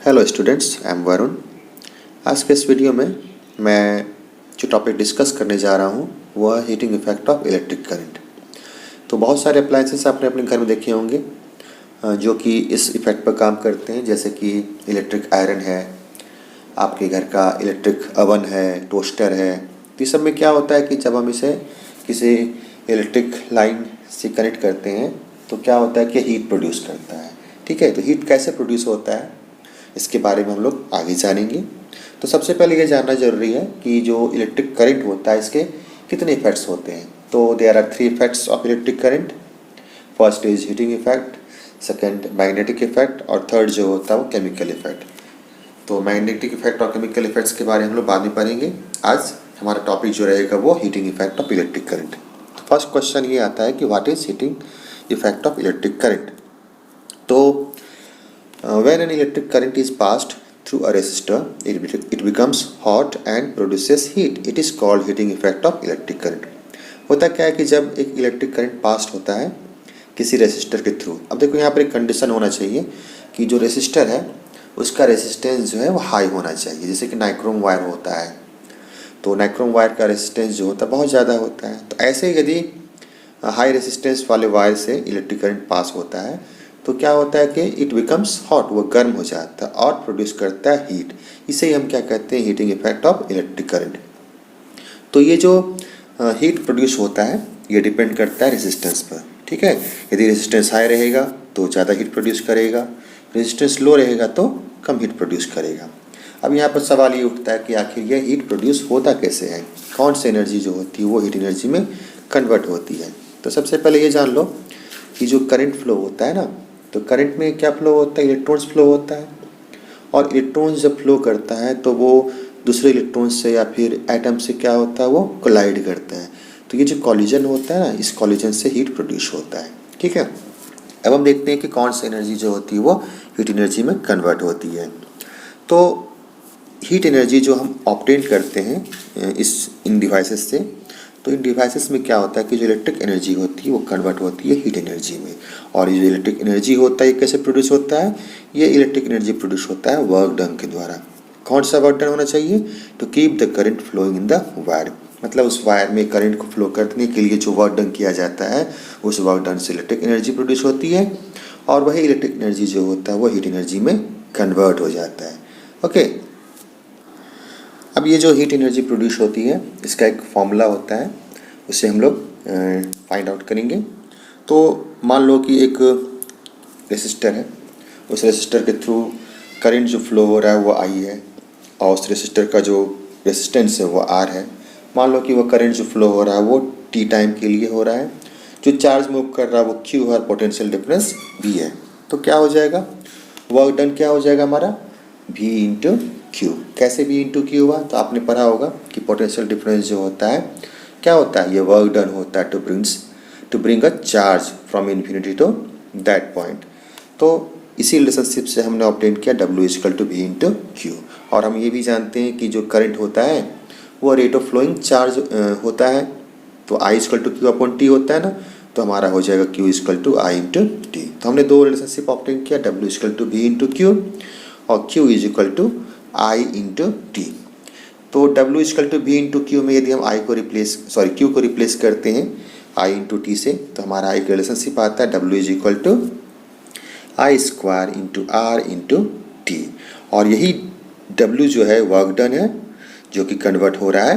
Hello students, I am Varun. आज के इस वीडियो में मैं जो टॉपिक डिस्कस करने जा रहा हूँ वह है heating effect of electric current. तो बहुत सारे अप्लायंसेस आपने अपने घर में देखे होंगे जो कि इस इफ़ेक्ट पर काम करते हैं, जैसे कि इलेक्ट्रिक आयरन है, आपके घर का इलेक्ट्रिक अवन है, टोस्टर है। तो इस सब में क्या होता है कि जब हम इसे किसी इलेक्ट्रिक लाइन से कनेक्ट करते हैं तो क्या होता है कि हीट प्रोड्यूस करता है। ठीक है, तो हीट कैसे प्रोड्यूस होता है इसके बारे में हम लोग आगे जानेंगे। तो सबसे पहले ये जानना ज़रूरी है कि जो इलेक्ट्रिक करंट होता है इसके कितने इफेक्ट्स होते हैं। तो there are 3 effects of electric current. First is heating effect, second magnetic effect और थर्ड जो होता है वो केमिकल इफेक्ट। तो मैग्नेटिक इफेक्ट और केमिकल इफेक्ट्स के बारे में हम लोग बाद में पढ़ेंगे। आज हमारा टॉपिक जो रहेगा वो heating effect of electric current. तो फर्स्ट क्वेश्चन ये आता है कि what is heating effect of electric current. तो when an electric current is passed through a resistor, it becomes hot and produces heat. It is called heating effect of electric current. होता क्या है कि जब एक इलेक्ट्रिक करंट पास होता है किसी रेसिस्टर के थ्रू, अब देखो यहाँ पर एक कंडीशन होना चाहिए कि जो रेसिस्टर है उसका रेसिस्टेंस जो है वो हाई होना चाहिए। जैसे कि नाइक्रोम वायर होता है, तो नाइक्रोम वायर का रेसिस्टेंस जो होता है बहुत ज़्यादा होता है। तो ऐसे यदि हाई रेसिस्टेंस वाले वायर से इलेक्ट्रिक करंट पास होता है तो क्या होता है कि इट बिकम्स हॉट, वो गर्म हो जाता है और प्रोड्यूस करता है हीट। इसे ही हम क्या कहते हैं, heating effect of electric current. तो ये जो हीट प्रोड्यूस होता है ये डिपेंड करता है रेजिस्टेंस पर। ठीक है, यदि रेजिस्टेंस हाई रहेगा तो ज़्यादा हीट प्रोड्यूस करेगा, रेजिस्टेंस लो रहेगा तो कम हीट प्रोड्यूस करेगा। अब यहाँ पर सवाल ये उठता है कि आखिर यह हीट प्रोड्यूस होता कैसे है, कौन सी एनर्जी जो होती है वो हीट एनर्जी में कन्वर्ट होती है। तो सबसे पहले ये जान लो कि जो करंट फ्लो होता है ना, तो करंट में क्या फ्लो होता है, इलेक्ट्रॉन्स फ्लो होता है। और इलेक्ट्रॉन्स जब फ्लो करता है तो वो दूसरे इलेक्ट्रॉन्स से या फिर एटम से क्या होता है, वो कोलाइड करता है। तो ये जो कॉलिजन होता है ना, इस कॉलिजन से हीट प्रोड्यूस होता है। ठीक है, अब हम देखते हैं कि कौन सी एनर्जी जो होती है वो हीट एनर्जी में कन्वर्ट होती है। तो हीट एनर्जी जो हम ऑब्टेन करते हैं इन डिवाइसेस से, तो इन डिवाइसेस में क्या होता है कि जो इलेक्ट्रिक एनर्जी होती है वो कन्वर्ट होती है हीट एनर्जी में। और ये जो इलेक्ट्रिक एनर्जी होता है ये कैसे प्रोड्यूस होता है, ये इलेक्ट्रिक एनर्जी प्रोड्यूस होता है वर्क डन के द्वारा। कौन सा वर्क डन होना चाहिए, to keep the current flowing in the wire. मतलब उस वायर में करंट को फ्लो करने के लिए जो वर्क डन किया जाता है उस वर्क डन से इलेक्ट्रिक एनर्जी प्रोड्यूस होती है और वही इलेक्ट्रिक एनर्जी जो होता है वो हीट एनर्जी में कन्वर्ट हो जाता है। ओके, अब ये जो हीट एनर्जी प्रोड्यूस होती है इसका एक फॉर्मूला होता है, उसे हम लोग फाइंड आउट करेंगे। तो मान लो कि एक रेसिस्टर है, उस रेसिस्टर के थ्रू करंट जो फ्लो हो रहा है वो आई है और उस रेसिस्टर का जो रेसिस्टेंस है वो आर है। मान लो कि वो करंट जो फ्लो हो रहा है वो टी टाइम के लिए हो रहा है, जो चार्ज मूव कर रहा है वो क्यू है और पोटेंशियल डिफरेंस भी है। तो क्या हो जाएगा, वर्क डन क्या हो जाएगा हमारा, V इंटू क्यू। कैसे V इंटू क्यू हुआ, तो आपने पढ़ा होगा कि पोटेंशियल डिफरेंस जो होता है क्या होता है, ये वर्क डन होता है to bring a charge from infinity to that point. तो इसी रिलेशनशिप से हमने ऑब्टेन किया W equal to V into Q. और हम ये भी जानते हैं कि जो करंट होता है वो रेट ऑफ फ्लोइंग चार्ज होता है, तो I equal to Q upon T होता है ना, तो हमारा हो जाएगा Q equal to I into T. तो हमने दो रिलेशनशिप ऑब्टेन किया, W equal to V into Q और Q is equal to I into T. तो W equal to V into Q में यदि हम Q को रिप्लेस करते हैं I इंटू टी से, तो हमारा एक रिलेशनशिप आता है W is equal to I square into R into T. और यही W जो है वर्क डन है जो कि कन्वर्ट हो रहा है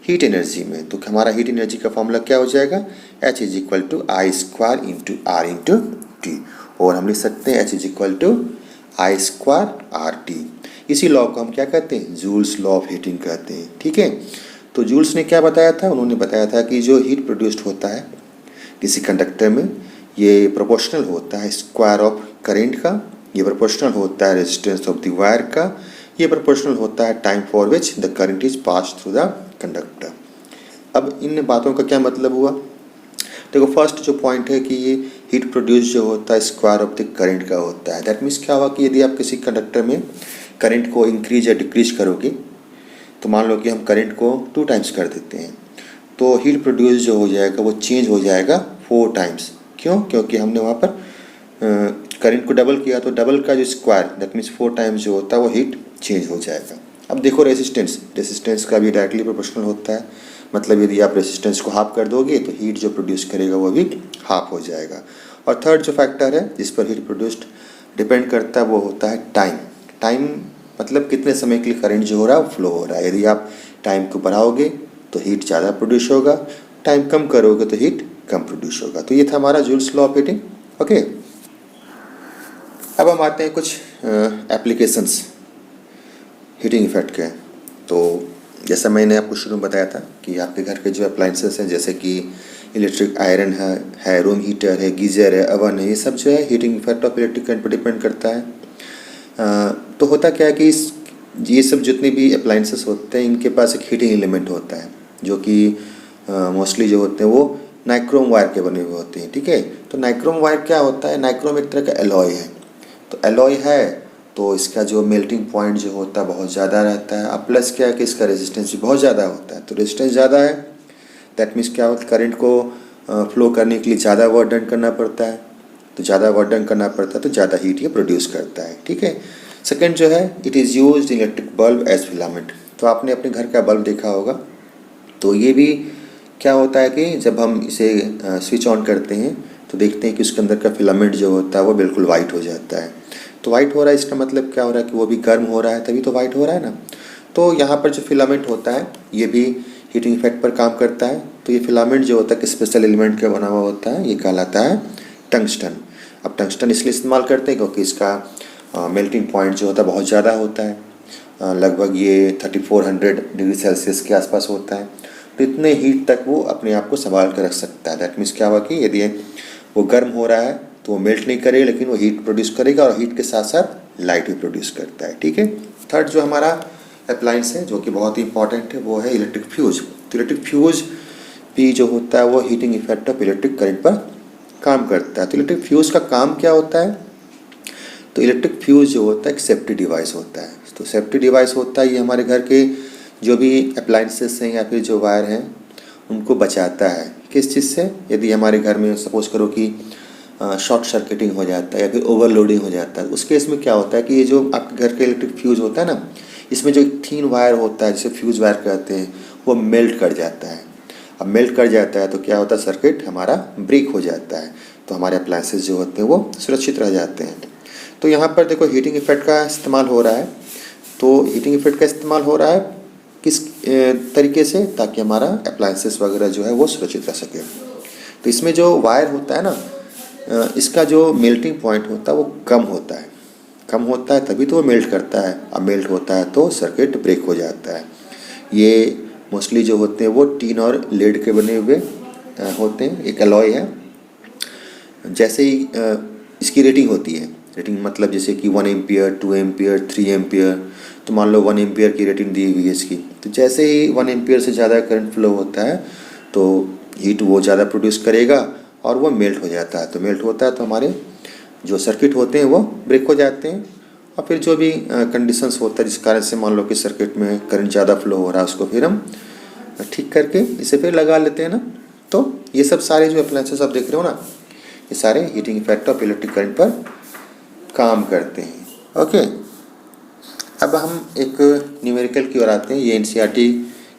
हीट एनर्जी में। तो हमारा हीट एनर्जी का फॉर्मूला क्या हो जाएगा, H is equal to I square into R into T. और हम लिख सकते हैं H is equal to I square R T. इसी लॉ को हम क्या कहते हैं, जूल्स लॉ ऑफ हीटिंग कहते हैं। ठीक है, तो जूल्स ने क्या बताया था, उन्होंने बताया था कि जो हीट प्रोड्यूस्ड होता है किसी कंडक्टर में ये प्रोपोर्शनल होता है स्क्वायर ऑफ करेंट का, ये प्रोपोर्शनल होता है रेजिस्टेंस ऑफ द वायर का, ये प्रोपोर्शनल होता है time for which the current is pass through the conductor. अब इन बातों का क्या मतलब हुआ, देखो फर्स्ट जो पॉइंट है कि ये हीट प्रोड्यूस जो होता है स्क्वायर ऑफ द करंट का होता है। दैट मीन्स क्या हुआ कि यदि आप किसी कंडक्टर में करंट को इंक्रीज या डिक्रीज करोगे, तो मान लो कि हम करंट को 2 टाइम्स कर देते हैं, तो हीट प्रोड्यूस जो हो जाएगा वो चेंज हो जाएगा 4 टाइम्स। क्यों, क्योंकि हमने वहाँ पर करंट को डबल किया तो डबल का जो स्क्वायर दैट मीन्स 4 टाइम्स जो होता है वो हीट चेंज हो जाएगा। अब देखो रेजिस्टेंस का भी डायरेक्टली प्रोपोर्शनल होता है, मतलब यदि आप रेजिस्टेंस को हाफ कर दोगे तो हीट जो प्रोड्यूस करेगा वो भी हाफ हो जाएगा। और थर्ड जो फैक्टर है जिस पर हीट प्रोड्यूस्ड डिपेंड करता है वो होता है टाइम मतलब कितने समय के लिए करंट जो हो रहा है वो फ्लो हो रहा है। यदि आप टाइम को बढ़ाओगे तो हीट ज़्यादा प्रोड्यूस होगा, टाइम कम करोगे तो हीट कम प्रोड्यूस होगा। तो ये था हमारा joules law of heating. Okay, अब हम आते हैं कुछ एप्लीकेशंस हीटिंग इफेक्ट के। तो जैसा मैंने आपको शुरू में बताया था कि आपके घर के जो अप्लाइंसेस हैं जैसे कि इलेक्ट्रिक आयरन है, रूम हीटर है, गीज़र है, अवन है, ये सब जो है heating effect of electric current पर डिपेंड करता है। तो होता क्या है कि ये सब जितने भी अप्लाइंसेस होते हैं इनके पास एक हीटिंग एलिमेंट होता है जो कि मोस्टली जो होते हैं वो नाइक्रोम वायर के बने हुए होते हैं। ठीक है, तो नाइक्रोम वायर क्या होता है? नाइक्रोम एक तरह का एलॉय है। तो एलॉय है तो इसका जो मेल्टिंग पॉइंट जो होता है बहुत ज़्यादा रहता है। अब प्लस क्या है कि इसका रेजिस्टेंस भी बहुत ज़्यादा होता है। तो रेजिस्टेंस ज़्यादा है दैट मीन्स क्या होता है, करंट को फ्लो करने के लिए ज़्यादा वर्क डन करना पड़ता है। तो ज़्यादा वर्क डन करना पड़ता है तो ज़्यादा हीट ये प्रोड्यूस करता है। ठीक है, सेकेंड जो है it is used in electric bulb as filament. तो आपने अपने घर का बल्ब देखा होगा, तो ये भी क्या होता है कि जब हम इसे स्विच ऑन करते हैं तो देखते हैं कि उसके अंदर का फिलामेंट जो होता है वो बिल्कुल वाइट हो जाता है। तो वाइट हो रहा है इसका मतलब क्या हो रहा है कि वो भी गर्म हो रहा है तभी तो वाइट हो रहा है ना। तो यहाँ पर जो फिलामेंट होता है ये भी हीटिंग इफेक्ट पर काम करता है। तो ये फिलामेंट जो होता है किस स्पेशल एलिमेंट का बना हुआ होता है, ये कहलाता है टंगस्टन। अब टंगस्टन इसलिए इस्तेमाल करते हैं क्योंकि इसका मेल्टिंग पॉइंट जो होता है बहुत ज़्यादा होता है, लगभग ये 3400 डिग्री सेल्सियस के आसपास होता है। तो इतने हीट तक वो अपने आप को संभाल कर रख सकता है। दैट मीन्स क्या हुआ कि यदि वो गर्म हो रहा है तो वो मेल्ट नहीं करेगा लेकिन वो हीट प्रोड्यूस करेगा और हीट के साथ साथ लाइट भी प्रोड्यूस करता है। ठीक है, थर्ड जो हमारा अप्लायंस है जो कि बहुत ही इंपॉर्टेंट है वो है इलेक्ट्रिक फ्यूज। तो इलेक्ट्रिक फ्यूज भी जो होता है वो heating effect of electric current पर काम करता है। तो इलेक्ट्रिक फ्यूज का काम क्या होता है? तो इलेक्ट्रिक फ्यूज जो होता है एक सेफ्टी डिवाइस होता है। तो सेफ्टी डिवाइस होता है ये हमारे घर के जो भी अप्लायंसेस हैं या फिर जो वायर हैं उनको बचाता है। किस चीज़ से? यदि हमारे घर में सपोज करो कि शॉर्ट सर्किटिंग हो जाता है या फिर ओवरलोडिंग हो जाता है, उस केस में क्या होता है कि ये जो आपके घर का इलेक्ट्रिक फ्यूज होता है ना, इसमें जो थीन वायर होता है जिसे फ्यूज वायर कहते हैं वो मेल्ट कर जाता है। अब मेल्ट कर जाता है तो क्या होता है, सर्किट हमारा ब्रेक हो जाता है। तो हमारे अप्लायंसेस जो होते हैं वो सुरक्षित रह जाते हैं। तो यहाँ पर देखो हीटिंग इफेक्ट का इस्तेमाल हो रहा है। तो हीटिंग इफेक्ट का इस्तेमाल हो रहा है किस तरीके से, ताकि हमारा अप्लायंसेस वगैरह जो है वो सुरक्षित रह सके। तो इसमें जो वायर होता है ना, इसका जो मेल्टिंग पॉइंट होता है वो कम होता है तभी तो वो मेल्ट करता है। अब मेल्ट होता है तो सर्किट ब्रेक हो जाता है। ये मोस्टली जो होते हैं वो टीन और लेड के बने हुए होते हैं, एक अलॉय है। जैसे ही इसकी रेटिंग होती है, रेटिंग मतलब जैसे कि 1 एम्पियर, 2 एम्पियर, 3 एम्पियर, तो मान लो 1 एम्पियर की रेटिंग दी हुई है इसकी। तो जैसे ही 1 एम्पियर से ज़्यादा करंट फ्लो होता है तो हीट वो ज़्यादा प्रोड्यूस करेगा और वो मेल्ट हो जाता है। तो मेल्ट होता है तो हमारे जो सर्किट होते हैं वो ब्रेक हो जाते हैं। और फिर जो भी कंडीशंस होता है जिस कारण से मान लो कि सर्किट में करंट ज़्यादा फ्लो हो रहा है उसको फिर हम ठीक करके इसे फिर लगा लेते हैं ना। तो ये सब सारे जो अप्लायंसेस आप देख रहे हो ना, ये सारे heating effect of electric current पर काम करते हैं। ओके, अब हम एक न्यूमेरिकल की ओर आते हैं। ये एनसीईआरटी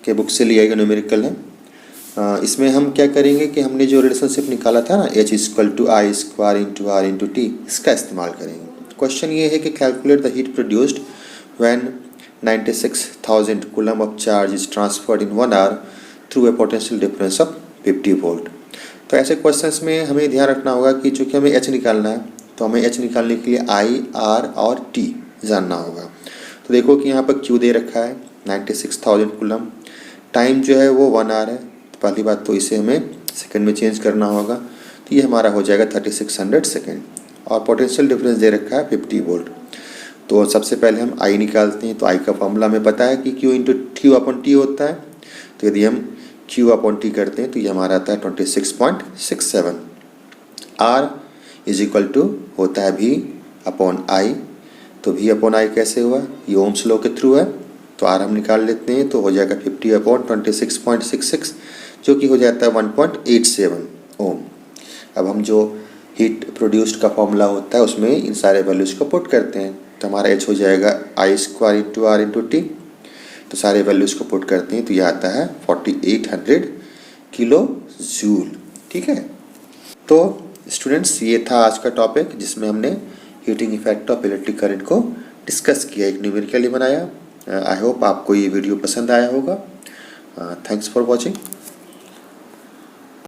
के बुक से लिया गया न्यूमेरिकल है। इसमें हम क्या करेंगे कि हमने जो रिलेशनशिप निकाला था ना H=I² × R × T, इसका इस्तेमाल करेंगे। क्वेश्चन ये है कि calculate the heat produced when 96,000 coulomb of charge is transferred in 1 hour through a potential difference of 50 volt. तो ऐसे क्वेश्चंस में हमें ध्यान रखना होगा कि चूँकि हमें H निकालना है तो हमें H निकालने के लिए I, R और T जानना होगा। तो देखो कि यहाँ पर Q दे रखा है 96,000 कूलम, टाइम जो है वो 1 आवर है। तो पहली बात तो इसे हमें सेकंड में चेंज करना होगा, तो ये हमारा हो जाएगा 3600 सेकंड। और पोटेंशियल डिफरेंस दे रखा है 50 वोल्ट। तो सबसे पहले हम I निकालते हैं। तो I का फॉर्मूला हमें पता है कि Q/T होता है। तो यदि हम Q/T करते हैं तो ये हमारा आता है 26.67। R = होता है V/I। तो V/I कैसे हुआ, ये ओम्स लॉ के थ्रू है। तो R हम निकाल लेते हैं तो हो जाएगा 50/26.66 जो कि हो जाता है 1.87 ओम। अब हम जो हीट प्रोड्यूस्ड का फॉर्मूला होता है, उसमें इन सारे वैल्यूज़ को पुट करते हैं। तो हमारा H हो जाएगा I² × R × T। तो सारे वैल्यूज़ को पुट करते हैं तो ये आता है 4800 किलो जूल। ठीक है। तो स्टूडेंट्स, ये था आज का टॉपिक जिसमें हमने heating effect of electric current को डिस्कस किया, एक न्यूमेरिकली बनाया। आई होप आपको ये वीडियो पसंद आया होगा। Thanks for watching.